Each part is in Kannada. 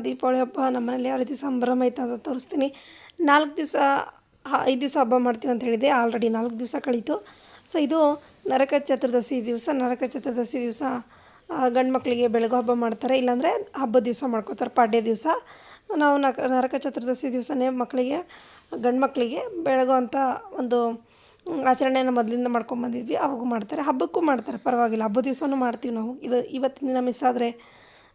ದೀಪಾವಳಿ ಹಬ್ಬ ನಮ್ಮ ಮನೇಲಿ ಯಾವ ರೀತಿ ಸಂಭ್ರಮ ಐತೆ ಅಂತ ತೋರಿಸ್ತೀನಿ. 4 ದಿವಸ 5 ದಿವಸ ಹಬ್ಬ ಮಾಡ್ತೀವಿ ಅಂತ ಹೇಳಿದೆ. ಆಲ್ರೆಡಿ 4 ದಿವಸ ಕಳೀತು. ಸೊ ಇದು ನರಕ ಚತುರ್ದಶಿ ದಿವಸ. ನರಕ ಚತುರ್ದಶಿ ದಿವಸ ಗಂಡು ಮಕ್ಕಳಿಗೆ ಬೆಳಗ್ಗೆ ಹಬ್ಬ ಮಾಡ್ತಾರೆ, ಇಲ್ಲಾಂದರೆ ಹಬ್ಬದ ದಿವಸ ಮಾಡ್ಕೋತಾರೆ, ಪಾಡ್ಯ ದಿವಸ. ನಾವು ನರಕ ಚತುರ್ದಶಿ ದಿವಸನೇ ಗಂಡು ಮಕ್ಕಳಿಗೆ ಬೆಳಗುವಂಥ ಒಂದು ಆಚರಣೆಯನ್ನು ಮೊದಲಿಂದ ಮಾಡ್ಕೊಂಬಂದಿದ್ವಿ. ಅವಾಗೂ ಮಾಡ್ತಾರೆ, ಹಬ್ಬಕ್ಕೂ ಮಾಡ್ತಾರೆ, ಪರವಾಗಿಲ್ಲ. ಹಬ್ಬದ ದಿವಸನೂ ಮಾಡ್ತೀವಿ ನಾವು. ಇವತ್ತಿನ ದಿನ ಮಿಸ್ ಆದರೆ,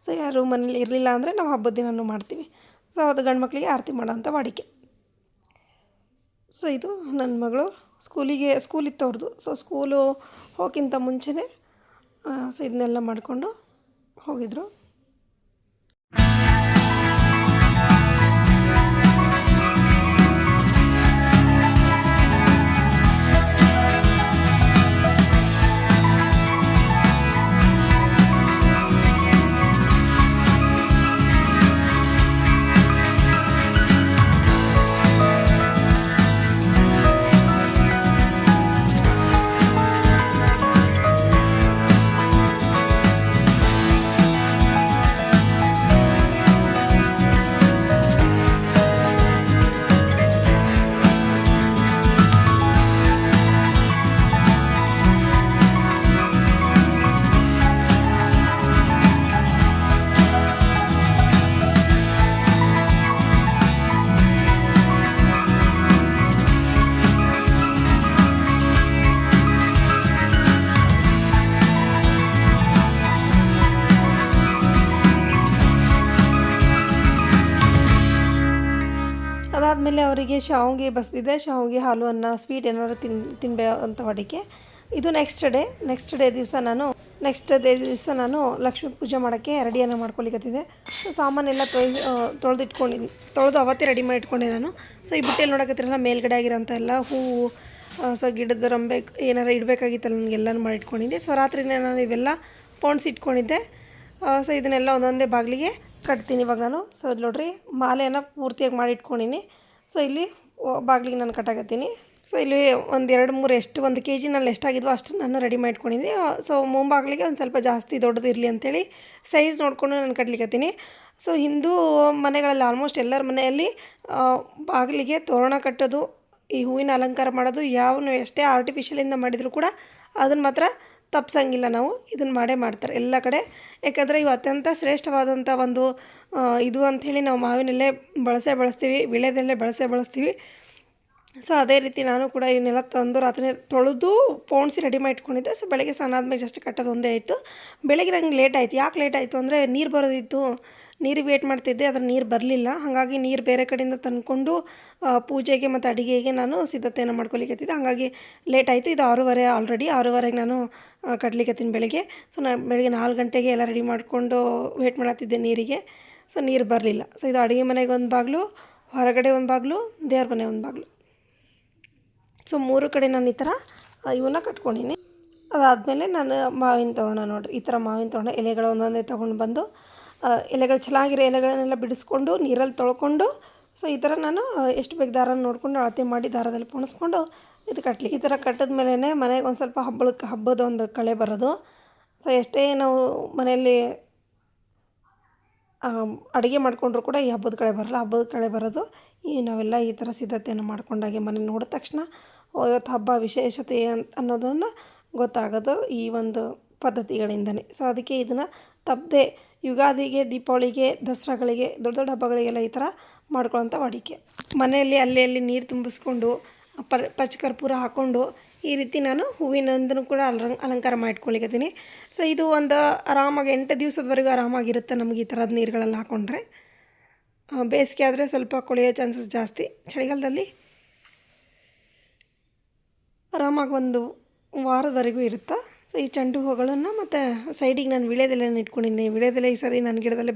ಸೊ ಯಾರು ಮನೇಲಿ ಇರಲಿಲ್ಲ ಅಂದರೆ ನಾವು ಹಬ್ಬದ ದಿನವೂ ಮಾಡ್ತೀವಿ. ಸೊ ಅದು ಗಂಡು ಮಕ್ಕಳಿಗೆ ಆರತಿ ಮಾಡೋಂಥ ವಾಡಿಕೆ. ಸೊ ಇದು ನನ್ನ ಮಗಳು ಸ್ಕೂಲ್ ಇತ್ತು ಅವ್ರದ್ದು. ಸೊ ಸ್ಕೂಲು ಹೋಗೋಕ್ಕಿಂತ ಮುಂಚೆನೇ ಸೊ ಇದನ್ನೆಲ್ಲ ಮಾಡಿಕೊಂಡು ಹೋಗಿದ್ರು. ಅದಾದಮೇಲೆ ಅವರಿಗೆ ಶಾವಿಗೆ ಬಸ್ದಿದೆ. ಶಾವಿಗೆ, ಹಾಲು, ಅನ್ನ, ಸ್ವೀಟ್ ಏನಾದ್ರು ತಿನ್ನಬೇ ಅಂತ ವಾಡಿಕೆ. ಇದು ನೆಕ್ಸ್ಟ್ ಡೇ ದಿವಸ ನಾನು ಲಕ್ಷ್ಮೀ ಪೂಜೆ ಮಾಡೋಕ್ಕೆ ರೆಡಿಯನ್ನು ಮಾಡ್ಕೊಳಿಕತ್ತಿದ್ದೆ. ಸೊ ಸಾಮಾನೆಲ್ಲ ತೊಳೆದು ಅವತ್ತೇ ರೆಡಿ ಮಾಡಿ ಇಟ್ಕೊಂಡೆ ನಾನು. ಸೊ ಈ ಬುಟ್ಟೆಯಲ್ಲಿ ನೋಡಕತ್ತಿರಲ್ಲ, ಮೇಲ್ಗಡೆ ಆಗಿರೋಂಥ ಎಲ್ಲ ಹೂವು, ಸೊ ಗಿಡದ ರಂಬೆ ಏನಾರು ಇಡಬೇಕಾಗಿತ್ತಲ್ಲ, ನನಗೆಲ್ಲನೂ ಮಾಡಿ ಇಟ್ಕೊಂಡಿದ್ದೆ. ಸೊ ರಾತ್ರಿನೇ ನಾನು ಇವೆಲ್ಲ ಪೋಣಿಸಿ ಇಟ್ಕೊಂಡಿದ್ದೆ. ಸೊ ಇದನ್ನೆಲ್ಲ ಒಂದೊಂದೇ ಬಾಗಿಲಿಗೆ ಕಟ್ತೀನಿ ಇವಾಗ ನಾನು. ಸೊ ನೋಡ್ರಿ, ಮಾಲೆಯನ್ನು ಪೂರ್ತಿಯಾಗಿ ಮಾಡಿ ಇಟ್ಕೊಂಡಿನಿ. ಸೊ ಇಲ್ಲಿ ಬಾಗಿಲಿಗೆ ನಾನು ಕಟ್ಟಾಕತ್ತೀನಿ. ಸೊ ಇಲ್ಲಿ 1 kg ಎಷ್ಟಾಗಿದ್ವೋ ಅಷ್ಟು ನಾನು ರೆಡಿ ಮಾಡಿ ಇಟ್ಕೊಂಡಿದ್ದೀನಿ. ಸೊ ಮುಂಬಾಗಿಲಿಗೆ ಒಂದು ಸ್ವಲ್ಪ ಜಾಸ್ತಿ ದೊಡ್ಡದು ಇರಲಿ ಅಂಥೇಳಿ ಸೈಜ್ ನೋಡಿಕೊಂಡು ನಾನು ಕಟ್ಲಿಕ್ಕತ್ತೀನಿ. ಸೊ ಹಿಂದೂ ಮನೆಗಳಲ್ಲಿ ಆಲ್ಮೋಸ್ಟ್ ಎಲ್ಲರ ಮನೆಯಲ್ಲಿ ಬಾಗಿಲಿಗೆ ತೋರಣ ಕಟ್ಟೋದು, ಈ ಹೂವಿನ ಅಲಂಕಾರ ಮಾಡೋದು, ಎಷ್ಟೇ ಆರ್ಟಿಫಿಷಿಯಲಿಂದ ಮಾಡಿದರೂ ಕೂಡ ಅದನ್ನು ಮಾತ್ರ ತಪ್ಪಿಸಂಗಿಲ್ಲ. ನಾವು ಇದನ್ನು ಮಾಡ್ತಾರೆ ಎಲ್ಲ ಕಡೆ. ಯಾಕಂದರೆ ಇವು ಅತ್ಯಂತ ಶ್ರೇಷ್ಠವಾದಂಥ ಒಂದು ಇದು ಅಂಥೇಳಿ ನಾವು ಮಾವಿನೆಲ್ಲೇ ಬಳಸ್ತೀವಿ, ವಿಳ್ಯದೆಲ್ಲೇ ಬಳಸ್ತೀವಿ. ಸೊ ಅದೇ ರೀತಿ ನಾನು ಕೂಡ ಇವನ್ನೆಲ್ಲ ತಂದು ರಾತ್ರಿ ತೊಳೆದು ಪೋಣಿಸಿ ರೆಡಿ ಮಾಡಿ ಇಟ್ಕೊಂಡಿದ್ದೆ. ಸೊ ಬೆಳಗ್ಗೆ ಸ್ನಾನ ಆದಮೇಲೆ ಜಸ್ಟ್ ಕಟ್ಟೋದು ಒಂದೇ ಆಯಿತು. ಬೆಳಗ್ಗೆ ನಂಗೆ ಲೇಟ್ ಆಯಿತು. ಯಾಕೆ ಲೇಟ್ ಆಯಿತು ಅಂದರೆ ನೀರು ಬರೋದಿತ್ತು. ನೀರಿಗೆ ವೇಟ್ ಮಾಡ್ತಿದ್ದೆ, ಅದ್ರ ನೀರು ಬರಲಿಲ್ಲ. ಹಾಗಾಗಿ ನೀರು ಬೇರೆ ಕಡೆಯಿಂದ ತಂದ್ಕೊಂಡು ಪೂಜೆಗೆ ಮತ್ತು ಅಡುಗೆಗೆ ನಾನು ಸಿದ್ಧತೆಯನ್ನು ಮಾಡ್ಕೊಲಿಕ್ಕತ್ತಿದ್ದೆ. ಹಾಗಾಗಿ ಲೇಟ್ ಆಯಿತು. ಇದು 6:30 ಆಲ್ರೆಡಿ 6:30ಗೆ ನಾನು ಕಟ್ಲಿಕ್ಕತ್ತೀನಿ ಬೆಳಗ್ಗೆ. ಸೊ ನಾನು ಬೆಳಗ್ಗೆ 4 ಗಂಟೆಗೆ ಎಲ್ಲ ರೆಡಿ ಮಾಡಿಕೊಂಡು ವೇಟ್ ಮಾಡತ್ತಿದ್ದೆ ನೀರಿಗೆ. ಸೊ ನೀರು ಬರಲಿಲ್ಲ. ಸೊ ಇದು ಅಡುಗೆ ಮನೆಗೆ ಒಂದು ಬಾಗಿಲು, ಹೊರಗಡೆ ಒಂದು ಬಾಗಿಲು, ದೇವ್ರ ಮನೆ ಒಂದು ಬಾಗಿಲು. ಸೊ 3 ಕಡೆ ನಾನು ಈ ಥರ ಇವನ್ನ ಕಟ್ಕೊಂಡಿನಿ. ಅದಾದಮೇಲೆ ನಾನು ಮಾವಿನ ತೋರಣ ನೋಡಿರಿ, ಈ ಥರ ಮಾವಿನ ತೋರಣ ಎಲೆಗಳು ಒಂದೊಂದೇ ತೊಗೊಂಡು ಬಂದು, ಎಲೆಗಳು ಚೆನ್ನಾಗಿರೋ ಎಲೆಗಳನ್ನೆಲ್ಲ ಬಿಡಿಸ್ಕೊಂಡು ನೀರಲ್ಲಿ ತೊಳ್ಕೊಂಡು, ಸೊ ಈ ಥರ ನಾನು ಎಷ್ಟು ಬೇಕು ದಾರ ನೋಡಿಕೊಂಡು ಅಳತೆ ಮಾಡಿ ದಾರದಲ್ಲಿ ಪೋಣಿಸ್ಕೊಂಡು ಇದು ಕಟ್ಟಲಿ. ಈ ಥರ ಕಟ್ಟಿದ ಮೇಲೇ ಮನೆಗೆ ಒಂದು ಸ್ವಲ್ಪ ಹಬ್ಬದ ಒಂದು ಕಳೆ ಬರೋದು. ಸೊ ಎಷ್ಟೇ ನಾವು ಮನೆಯಲ್ಲಿ ಅಡುಗೆ ಮಾಡಿಕೊಂಡ್ರೂ ಕೂಡ ಈ ಹಬ್ಬದ ಕಳೆ ಬರೋದು. ನಾವೆಲ್ಲ ಈ ಥರ ಸಿದ್ಧತೆಯನ್ನು ಮಾಡ್ಕೊಂಡಾಗೆ ಮನೆ ನೋಡಿದ ತಕ್ಷಣ ಇವತ್ತು ಹಬ್ಬ ವಿಶೇಷತೆ ಅನ್ನೋದನ್ನು ಗೊತ್ತಾಗೋದು ಈ ಒಂದು ಪದ್ಧತಿಗಳಿಂದನೇ. ಸೊ ಅದಕ್ಕೆ ಇದನ್ನು ತಪ್ಪದೆ ಯುಗಾದಿಗೆ, ದೀಪಾವಳಿಗೆ, ದಸರಾಗಳಿಗೆ, ದೊಡ್ಡ ದೊಡ್ಡ ಹಬ್ಬಗಳಿಗೆಲ್ಲ ಈ ಥರ ಮಾಡ್ಕೊಳ್ಳೋಂಥ ವಾಡಿಕೆ. ಮನೆಯಲ್ಲಿ ಅಲ್ಲಿ ನೀರು ತುಂಬಿಸ್ಕೊಂಡು ಪಚ್ಚಕರ್ಪೂರ ಹಾಕ್ಕೊಂಡು ಈ ರೀತಿ ನಾನು ಹೂವಿನಂದೂ ಕೂಡ ಅಲಂಕಾರ ಮಾಡಿಟ್ಕೊಳಿಕತ್ತೀನಿ. ಸೊ ಇದು ಒಂದು ಆರಾಮಾಗಿ 8 ದಿವಸದವರೆಗೂ ಆರಾಮಾಗಿರುತ್ತೆ ನಮಗೆ ಈ ಥರದ ನೀರುಗಳೆಲ್ಲ ಹಾಕ್ಕೊಂಡ್ರೆ. ಬೇಸಿಗೆ ಆದರೆ ಸ್ವಲ್ಪ ಕೊಳೆಯೋ ಚಾನ್ಸಸ್ ಜಾಸ್ತಿ. ಚಳಿಗಾಲದಲ್ಲಿ ಆರಾಮಾಗಿ 1 ವಾರದವರೆಗೂ ಇರುತ್ತೆ. ಸೊ ಈ ಚೆಂಡು ಹೂಗಳನ್ನು ಮತ್ತು ಸೈಡಿಗೆ ನಾನು ವಿಳ್ಯದೆಲೆನ ಇಟ್ಕೊಂಡಿನಿ. ವಿಳ್ಯದೆಲೆ ಈ ಸರಿ ನನ್ನ ಗಿಡದಲ್ಲೇ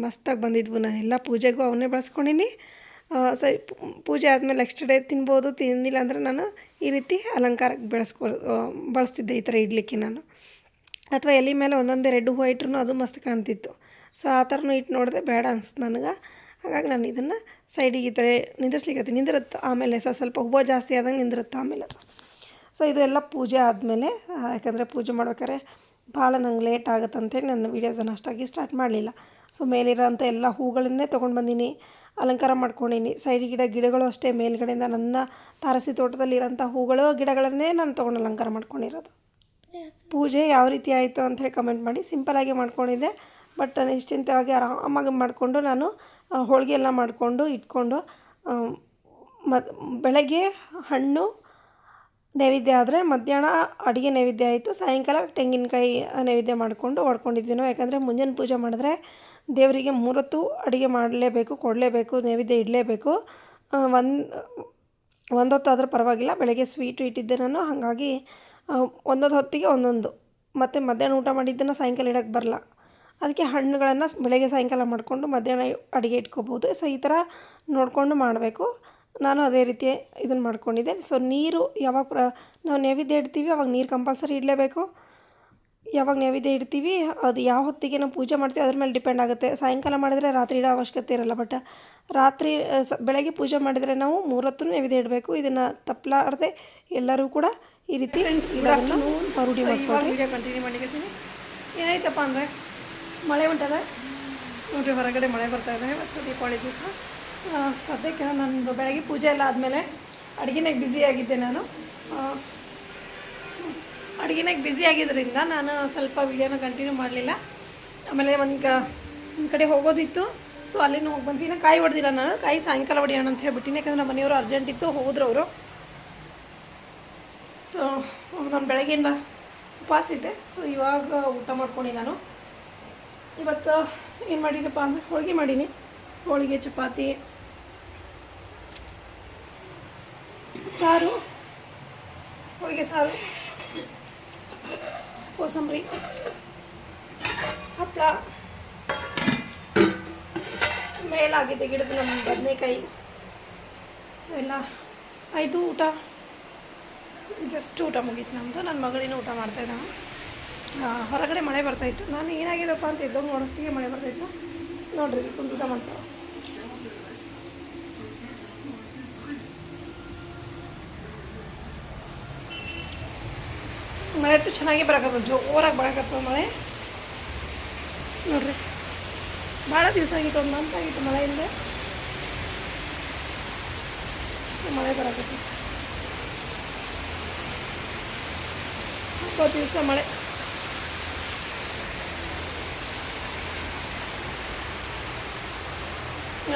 ಮಸ್ತಾಗಿ ಬಂದಿದ್ವು. ನಾನೆಲ್ಲ ಪೂಜೆಗೂ ಅವನ್ನೇ ಬಳಸ್ಕೊಂಡಿನಿ. ಸೊ ಪೂಜೆ ಆದಮೇಲೆ ನೆಕ್ಸ್ಟ್ ಡೇ ತಿನ್ಬೋದು, ತಿಂದಿಲ್ಲ ಅಂದರೆ ನಾನು ಈ ರೀತಿ ಅಲಂಕಾರಕ್ಕೆ ಬಳಸ್ತಿದ್ದೆ ಈ ಥರ ಇಡಲಿಕ್ಕೆ ನಾನು. ಅಥವಾ ಎಲೆ ಮೇಲೆ ಒಂದೊಂದೇ ರೆಡ್ ಹೂವು ಇಟ್ರೂ ಅದು ಮಸ್ತ್ ಕಾಣ್ತಿತ್ತು. ಸೊ ಆ ಥರನೂ ಇಟ್ಟು ನೋಡಿದೆ, ಬೇಡ ಅನಿಸ್ತು ನನಗೆ. ಹಾಗಾಗಿ ನಾನು ಇದನ್ನು ಸೈಡಿಗೆ ಈ ಥರ ನಿಂದಿರ್ಸ್ಲಿಕ್ಕೆ ನಿಂದಿರುತ್ತೆ. ಆಮೇಲೆ ಸ್ವಲ್ಪ ಹೂವು ಜಾಸ್ತಿ ಆದಂಗೆ ನಿಂದಿರುತ್ತೆ ಆಮೇಲೆ ಅದು. ಸೊ ಇದು ಎಲ್ಲ ಪೂಜೆ ಆದಮೇಲೆ, ಯಾಕಂದರೆ ಪೂಜೆ ಮಾಡ್ಬೇಕಾದ್ರೆ ಭಾಳ ನಂಗೆ ಲೇಟ್ ಆಗುತ್ತೆ ಅಂತೇಳಿ ನನ್ನ ವೀಡಿಯೋಸನ್ನು ಅಷ್ಟಾಗಿ ಸ್ಟಾರ್ಟ್ ಮಾಡಲಿಲ್ಲ. ಸೊ ಮೇಲಿರೋಂಥ ಎಲ್ಲ ಹೂಗಳನ್ನೇ ತೊಗೊಂಡು ಬಂದೀನಿ, ಅಲಂಕಾರ ಮಾಡ್ಕೊಂಡೀನಿ. ಸೈಡ್ ಗಿಡಗಳು ಅಷ್ಟೇ ಮೇಲ್ಗಡೆಯಿಂದ ನನ್ನ ತಾರಸಿ ತೋಟದಲ್ಲಿರೋಂಥ ಹೂಗಳು ಗಿಡಗಳನ್ನೇ ನಾನು ತೊಗೊಂಡು ಅಲಂಕಾರ ಮಾಡ್ಕೊಂಡಿರೋದು. ಪೂಜೆ ಯಾವ ರೀತಿ ಆಯಿತು ಅಂಥೇಳಿ ಕಮೆಂಟ್ ಮಾಡಿ. ಸಿಂಪಲಾಗಿ ಮಾಡ್ಕೊಂಡಿದ್ದೆ, ಬಟ್ ನಿಶ್ಚಿಂತವಾಗಿ ಆರಾಮಾಗಿ ಮಾಡಿಕೊಂಡು ನಾನು ಹೋಳಿಗೆ ಎಲ್ಲ ಮಾಡಿಕೊಂಡು ಇಟ್ಕೊಂಡು ಬೆಳಗ್ಗೆ ಹಣ್ಣು ನೈವೇದ್ಯ ಆದರೆ ಮಧ್ಯಾಹ್ನ ಅಡುಗೆ ನೈವೇದ್ಯ ಆಯಿತು. ಸಾಯಂಕಾಲ ತೆಂಗಿನಕಾಯಿ ನೈವೇದ್ಯ ಮಾಡಿಕೊಂಡು ಹೊಡ್ಕೊಂಡಿದ್ವಿ ನಾವು. ಯಾಕಂದರೆ ಮುಂಜಾನೆ ಪೂಜೆ ಮಾಡಿದ್ರೆ ದೇವರಿಗೆ 3 ಹೊತ್ತು ಅಡುಗೆ ಮಾಡಲೇಬೇಕು, ಕೊಡಲೇಬೇಕು, ನೈವೇದ್ಯ ಇಡಲೇಬೇಕು. ಒಂದೊತ್ತಾದರೂ ಪರವಾಗಿಲ್ಲ, ಬೆಳಗ್ಗೆ ಸ್ವೀಟು ಇಟ್ಟಿದ್ದೆ ನಾನು. ಹಾಗಾಗಿ ಒಂದೊಂದು ಹೊತ್ತಿಗೆ ಒಂದೊಂದು, ಮತ್ತು ಮಧ್ಯಾಹ್ನ ಊಟ ಮಾಡಿದ್ದನ್ನು ಸಾಯಂಕಾಲ ಇಡೋಕ್ಕೆ ಬರಲ್ಲ. ಅದಕ್ಕೆ ಹಣ್ಣುಗಳನ್ನು ಬೆಳಗ್ಗೆ ಸಾಯಂಕಾಲ ಮಾಡಿಕೊಂಡು ಮಧ್ಯಾಹ್ನ ಅಡುಗೆ ಇಟ್ಕೋಬೋದು. ಸೊ ಈ ಥರ ನೋಡಿಕೊಂಡು ಮಾಡಬೇಕು. ನಾನು ಅದೇ ರೀತಿ ಇದನ್ನು ಮಾಡ್ಕೊಂಡಿದ್ದೆ. ಸೊ ನೀರು ಯಾವಾಗ ನಾವು ನೈವೇದ್ಯ ಇಡ್ತೀವಿ ಅವಾಗ ನೀರು ಕಂಪಲ್ಸರಿ ಇಡಲೇಬೇಕು. ಯಾವಾಗ ನೈವೇದ್ಯ ಇಡ್ತೀವಿ ಅದು ಯಾವ ಹೊತ್ತಿಗೆ ನಾವು ಪೂಜೆ ಮಾಡ್ತೀವಿ ಅದ್ರ ಮೇಲೆ ಡಿಪೆಂಡ್ ಆಗುತ್ತೆ. ಸಾಯಂಕಾಲ ಮಾಡಿದರೆ ರಾತ್ರಿ ಇಡೋ ಅವಶ್ಯಕತೆ ಇರೋಲ್ಲ, ಬಟ್ ರಾತ್ರಿ ಬೆಳಗ್ಗೆ ಪೂಜೆ ಮಾಡಿದರೆ ನಾವು 3 ಹೊತ್ತು ನೈವೇದ್ಯ ಇಡಬೇಕು. ಇದನ್ನು ತಪ್ಪಲಾರದೆ ಎಲ್ಲರೂ ಕೂಡ ಈ ರೀತಿ ರೂಢಿ ಮಾಡ್ಕೊಂಡು ವಿಡಿಯೋ ಕಂಟಿನ್ಯೂ ಮಾಡಿದ್ದೀನಿ. ಏನಾಯ್ತಪ್ಪ ಅಂದರೆ ಮಳೆ ಉಂಟದ ನೋಡಿರಿ, ಹೊರಗಡೆ ಮಳೆ ಬರ್ತಾಯಿದೆ. ಮತ್ತು ದೀಪಾವಳಿ ದಿವಸ ಸದ್ಯಕ್ಕೆ ನಂದು ಬೆಳಗ್ಗೆ ಪೂಜೆ ಎಲ್ಲ ಆದಮೇಲೆ ಅಡುಗೆನಾಗ ಬ್ಯುಸಿಯಾಗಿದ್ದೆ ನಾನು. ಅಡುಗೆನಾಗ ಬ್ಯುಸಿ ಆಗಿದ್ದರಿಂದ ನಾನು ಸ್ವಲ್ಪ ವೀಡಿಯೋನ ಕಂಟಿನ್ಯೂ ಮಾಡಲಿಲ್ಲ. ಆಮೇಲೆ ಒಂದು ಕಡೆ ಹೋಗೋದಿತ್ತು, ಸೊ ಅಲ್ಲಿನೂ ಹೋಗಿ ಬಂದು ಇನ್ನು ಕಾಯಿ ಹೊಡೆದಿಲ್ಲ ನಾನು. ಕಾಯಿ ಸಾಯಂಕಾಲ ಹೊಡಿಯೋಣ ಅಂತ ಹೇಳ್ಬಿಟ್ಟಿನಿ, ಯಾಕಂದರೆ ನಮ್ಮ ಮನೆಯವರು ಅರ್ಜೆಂಟ್ ಇತ್ತು, ಹೋದ್ರು ಅವರು. ಸೊ ನಾನು ಬೆಳಗ್ಗೆಯಿಂದ ಉಪವಾಸ ಇದ್ದೆ. ಸೊ ಇವಾಗ ಊಟ ಮಾಡ್ಕೊಂಡು ನಾನು ಇವತ್ತು ಏನು ಮಾಡಿನಪ್ಪ ಅಂದರೆ ಹೋಳಿಗೆ ಮಾಡೀನಿ. ಹೋಳಿಗೆ, ಚಪಾತಿ, ಸಾರು, ಹೋಳಿಗೆ ಸಾರು, ಕೋಸಂಬರಿ, ಹಪ್ಪಳ, ಮೇಲಾಗಿದೆ ಗಿಡದ ನಮ್ಮ ಬದನೆಕಾಯಿ ಎಲ್ಲ ಆಯಿತು. ಊಟ ಜಸ್ಟ್ ಊಟ ಮುಗೀತು ನಮ್ಮದು. ನನ್ನ ಮಗಳಿನೂ ಊಟ ಮಾಡ್ತಾಯಿದ್ದ. ಹೊರಗಡೆ ಮಳೆ ಬರ್ತಾಯಿತ್ತು. ನಾನು ಏನಾಗಿದೆಪ್ಪ ಅಂತ ಇದ್ದಾಗ ನೋಡೋಷ್ಟಿಗೆ ಮಳೆ ಬರ್ತಾಯಿತ್ತು. ನೋಡ್ರಿ ಕುಂದು ಊಟ ಮಾಡ್ತಾವೆ. ಮಳೆ ಅಂತೂ ಚೆನ್ನಾಗಿ ಬರಕತ್ತ, ಜೋರಾಗಿ ಬರಕತ್ತ ಮಳೆ. ನೋಡ್ರಿ ಭಾಳ ದಿವಸ ಆಗಿತ್ತು, 1 ಮಂತ್ ಆಗಿತ್ತು ಮಳೆಯಿಂದ. ಮಳೆ ಬರಕತ್ತ 20 ದಿವಸ ಮಳೆ.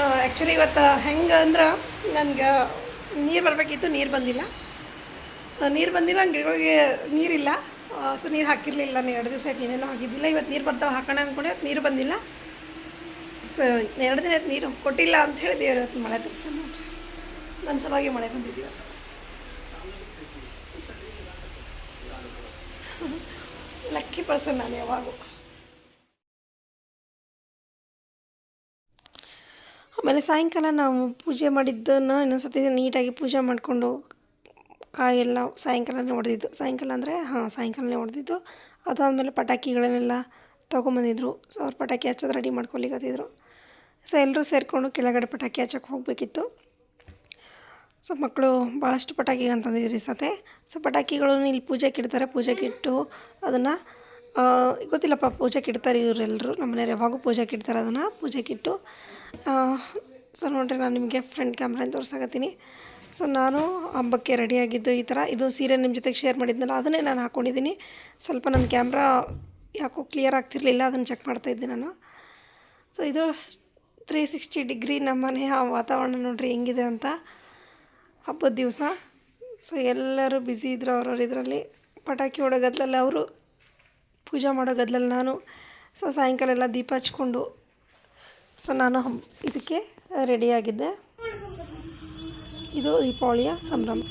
ಆ್ಯಕ್ಚುಲಿ ಇವತ್ತು ಹೆಂಗೆ ಅಂದ್ರೆ ನನಗೆ ನೀರು ಬರಬೇಕಿತ್ತು, ನೀರು ಬಂದಿಲ್ಲ. ಗಿಡಗಳಿಗೆ ನೀರಿಲ್ಲ. ಸೊ ನೀರು ಹಾಕಿರಲಿಲ್ಲ. ನಾನು 2 ದಿವಸ ಆಯ್ತು ನೀರೇನೋ ಹಾಕಿದ್ದಿಲ್ಲ. ಇವತ್ತು ನೀರು ಬರ್ತಾವೆ ಹಾಕೋಣ ಅಂದ್ಕೊಂಡೆ, ಇವತ್ತು ನೀರು ಬಂದಿಲ್ಲ. ಸೊ 2 ದಿನ ಆಯ್ತು ನೀರು ಕೊಟ್ಟಿಲ್ಲ ಅಂಥೇಳಿ ದೇವ್ರ ಇವತ್ತು ಮಳೆ ತರಿಸ ನೋಡ್ರಿ. ನನ್ನ ಸಲುವಾಗಿ ಮಳೆ ಬಂದಿದ್ದೀವಿ. ಲಕ್ಕಿ ಪರ್ಸನ್ ನಾನು ಯಾವಾಗೂ. ಆಮೇಲೆ ಸಾಯಂಕಾಲ ನಾವು ಪೂಜೆ ಮಾಡಿದ್ದನ್ನು ಇನ್ನೊಂದ್ಸತಿ ನೀಟಾಗಿ ಪೂಜೆ ಮಾಡಿಕೊಂಡು ಕಾಯೆಲ್ಲ ಸಾಯಂಕಾಲನೇ ಹೊಡೆದಿದ್ದು. ಸಾಯಂಕಾಲ ಅಂದರೆ ಸಾಯಂಕಾಲನೇ ಹೊಡೆದಿದ್ದು. ಅದಾದಮೇಲೆ ಪಟಾಕಿಗಳನ್ನೆಲ್ಲ ತೊಗೊಂಬಂದಿದ್ರು. ಸೊ ಅವ್ರು ಪಟಾಕಿ ಹಚ್ಚೋದು ರೆಡಿ ಮಾಡ್ಕೊಲಿಕ್ಕತ್ತಿದ್ರು. ಸೊ ಎಲ್ಲರೂ ಸೇರಿಕೊಂಡು ಕೆಳಗಡೆ ಪಟಾಕಿ ಹಚ್ಚೋಕ್ಕೆ ಹೋಗಬೇಕಿತ್ತು. ಸೊ ಮಕ್ಕಳು ಭಾಳಷ್ಟು ಪಟಾಕಿ ಅಂತಂದಿದ್ರು ಈ ಸತೆ. ಸೊ ಪಟಾಕಿಗಳನ್ನು ಇಲ್ಲಿ ಪೂಜೆಗೆ ಇಡ್ತಾರೆ. ಪೂಜೆಗೆ ಇಟ್ಟು ಅದನ್ನು ಗೊತ್ತಿಲ್ಲಪ್ಪ, ಪೂಜೆಗೆ ಇಡ್ತಾರೆ ಇವರೆಲ್ಲರೂ. ನಮ್ಮ ಮನೆಯವ್ರು ಯಾವಾಗೂ ಪೂಜೆಗೆ ಇಡ್ತಾರೆ ಅದನ್ನು. ಪೂಜೆಗೆ ಇಟ್ಟು ಸೊ ನೋಡಿರಿ, ನಾನು ನಿಮಗೆ ಫ್ರಂಟ್ ಕ್ಯಾಮ್ರಾನ ತೋರ್ಸಾಕತ್ತೀನಿ. ಸೊ ನಾನು ಹಬ್ಬಕ್ಕೆ ರೆಡಿಯಾಗಿದ್ದು ಈ ಥರ. ಇದು ಸೀರೆ ನಿಮ್ಮ ಜೊತೆಗೆ ಶೇರ್ ಮಾಡಿದ್ನಲ್ಲ, ಅದನ್ನೇ ನಾನು ಹಾಕ್ಕೊಂಡಿದ್ದೀನಿ. ಸ್ವಲ್ಪ ನನ್ನ ಕ್ಯಾಮ್ರಾ ಯಾಕೋ ಕ್ಲಿಯರ್ ಆಗ್ತಿರಲಿಲ್ಲ, ಅದನ್ನು ಚೆಕ್ ಮಾಡ್ತಾಯಿದ್ದೆ ನಾನು. ಸೊ ಇದು 360 ಡಿಗ್ರಿ ನಮ್ಮ ಮನೆಯ ವಾತಾವರಣ ನೋಡಿರಿ ಹೆಂಗಿದೆ ಅಂತ. ಹಬ್ಬದ ದಿವಸ ಸೊ ಎಲ್ಲರೂ ಬ್ಯುಸಿ ಇದ್ದರು ಅವ್ರವ್ರು ಇದರಲ್ಲಿ. ಪಟಾಕಿ ಹೊಡೋ ಗದ್ದಲಲ್ಲಿ ಅವರು, ಪೂಜೆ ಮಾಡೋ ಗದ್ದಲಲ್ಲಿ ನಾನು. ಸೊ ಸಾಯಂಕಾಲ ಎಲ್ಲ ದೀಪ ಹಚ್ಕೊಂಡು ಸೊ ನಾನು ಇದಕ್ಕೆ ರೆಡಿಯಾಗಿದ್ದೆ. ಇದು ದೀಪಾವಳಿಯ ಸಂಭ್ರಮ.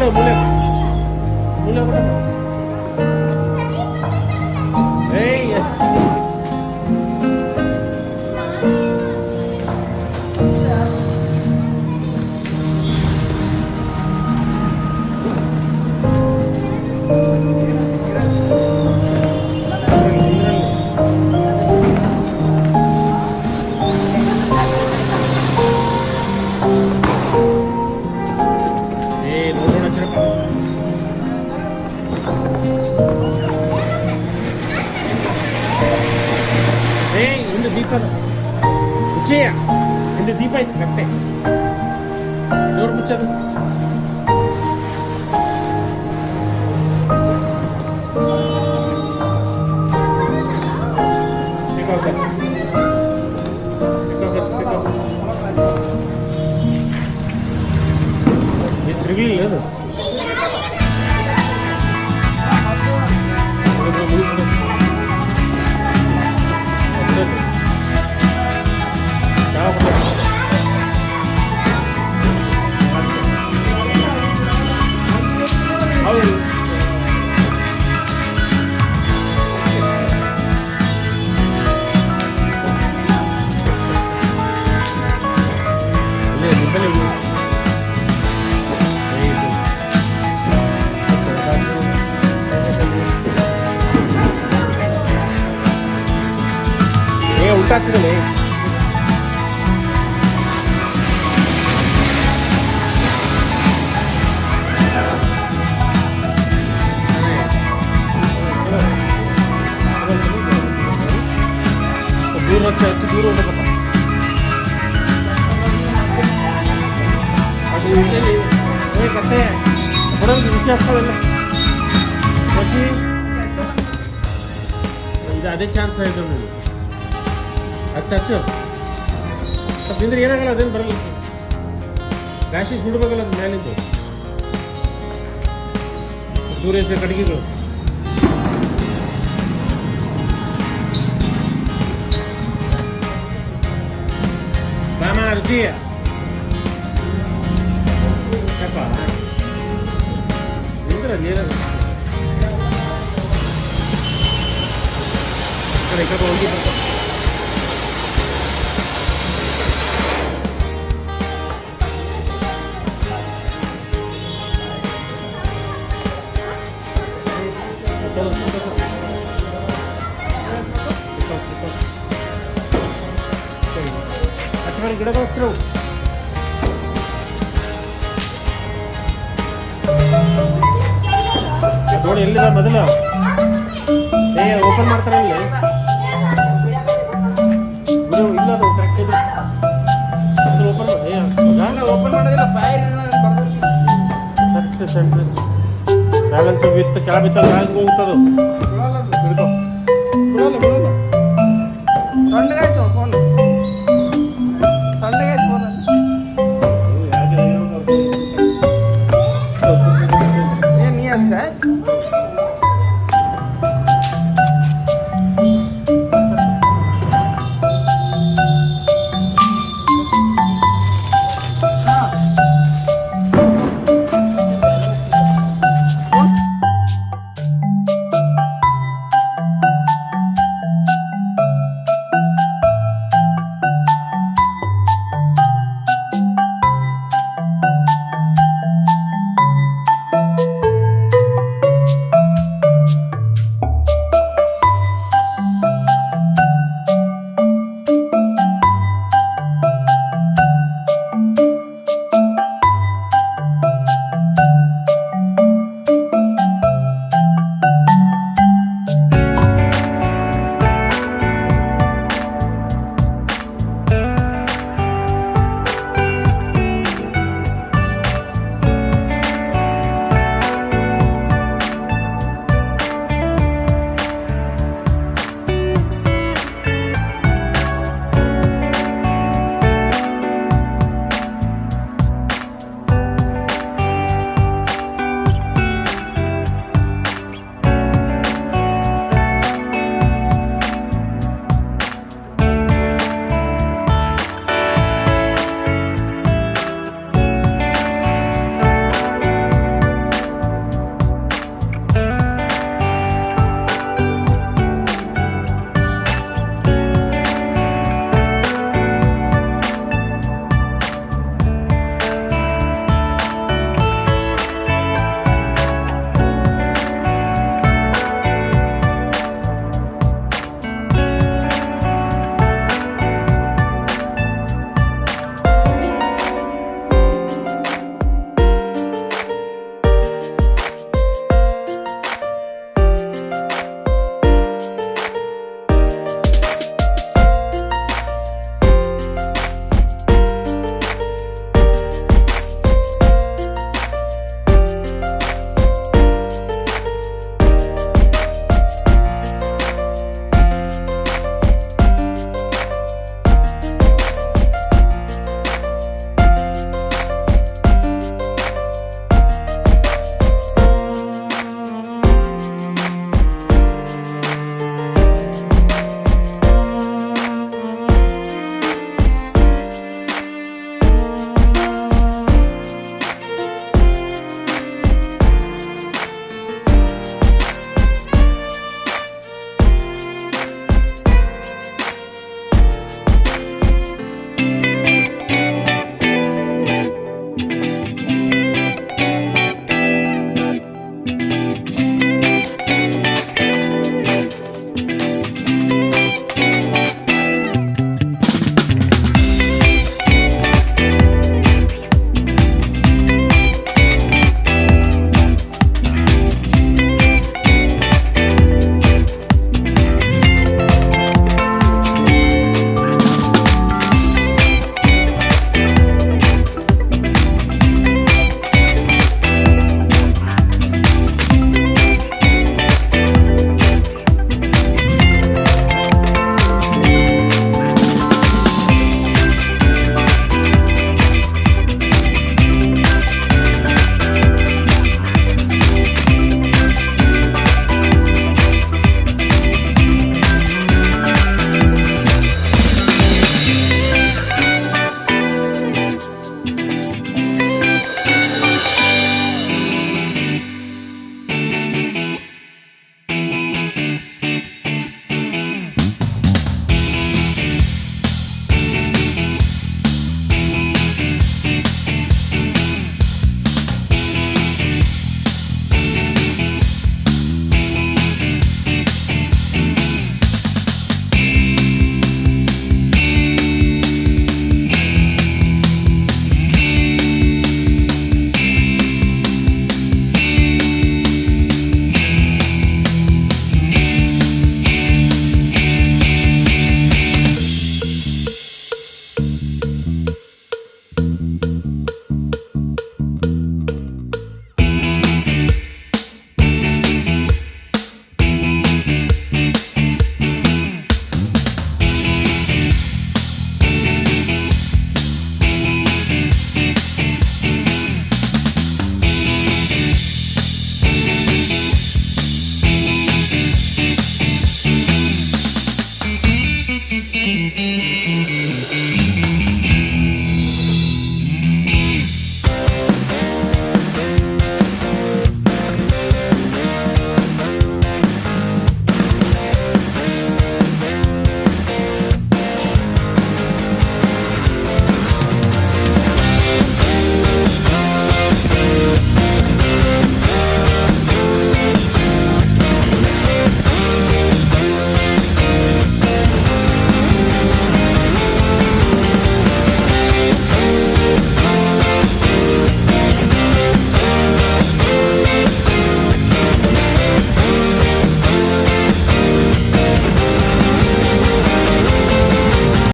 ಕಡೆ ಮೂಲೆ ಮೂಲೆ ಏಯ್ ದೀಪದ ಮುಚ್ಚೆಯ ಹಿಂದೆ ದೀಪ ಐತೆ ಕತ್ತೆ ನೋಡ್ ಮುಚ್ಚದು ತಿರುಗಲಿಲ್ಲ ಅದು ಉಲ್ಟಾಗ್ತಿರಲಿ ದೂರ ಹೆಚ್ಚು ದೂರ ಹೋಗಬೇಕಪ್ಪ ಅದು ಇಲ್ಲಿ ಕತೆ ಕೊಡೋದು ವಿಚಾರಿಸ್ಕೊಳ್ಳಲ್ಲ ಇದು ಅದೇ ಚಾನ್ಸ್ ಆಯಿತು ನೀವು ಹಚ್ಚು ತಿಂದ್ರೆ ಏನಾಗಲ್ಲ ಅದೇನು ಬರಲ್ಲ ರ್ಯಾಷಸ್ ಬಿಡ್ಬೇಕಲ್ಲ ಅದು ಮೇಲಿಂದು ದೂರ ಕಡೆಗಿಗಳು ಬಾಮ ರುಚಿ ಯಪ್ಪ ನಿಂದ್ರೆ ನೀರದು ಕಡೆ ಕಪ್ಪ ಹೋಗಿ ಗಿಡಗಳು ಹತ್ತಿರ ನೋಡಿ ಎಲ್ಲಿದ ಮೊದಲು ಓಪನ್ ಮಾಡ್ತಾರೆ ಇಲ್ಲಿ ಇಲ್ಲ ಅದು ಕರೆಕ್ಟ್ ಓಪನ್ ಮಾಡೋದಿಲ್ಲ ಬ್ಯಾಲೆನ್ಸ್ ಬಿತ್ತು ಕೆಳ ಬಿತ್ತದ ಹೋಗ್ತದು ಹಿಡ್ಕೊ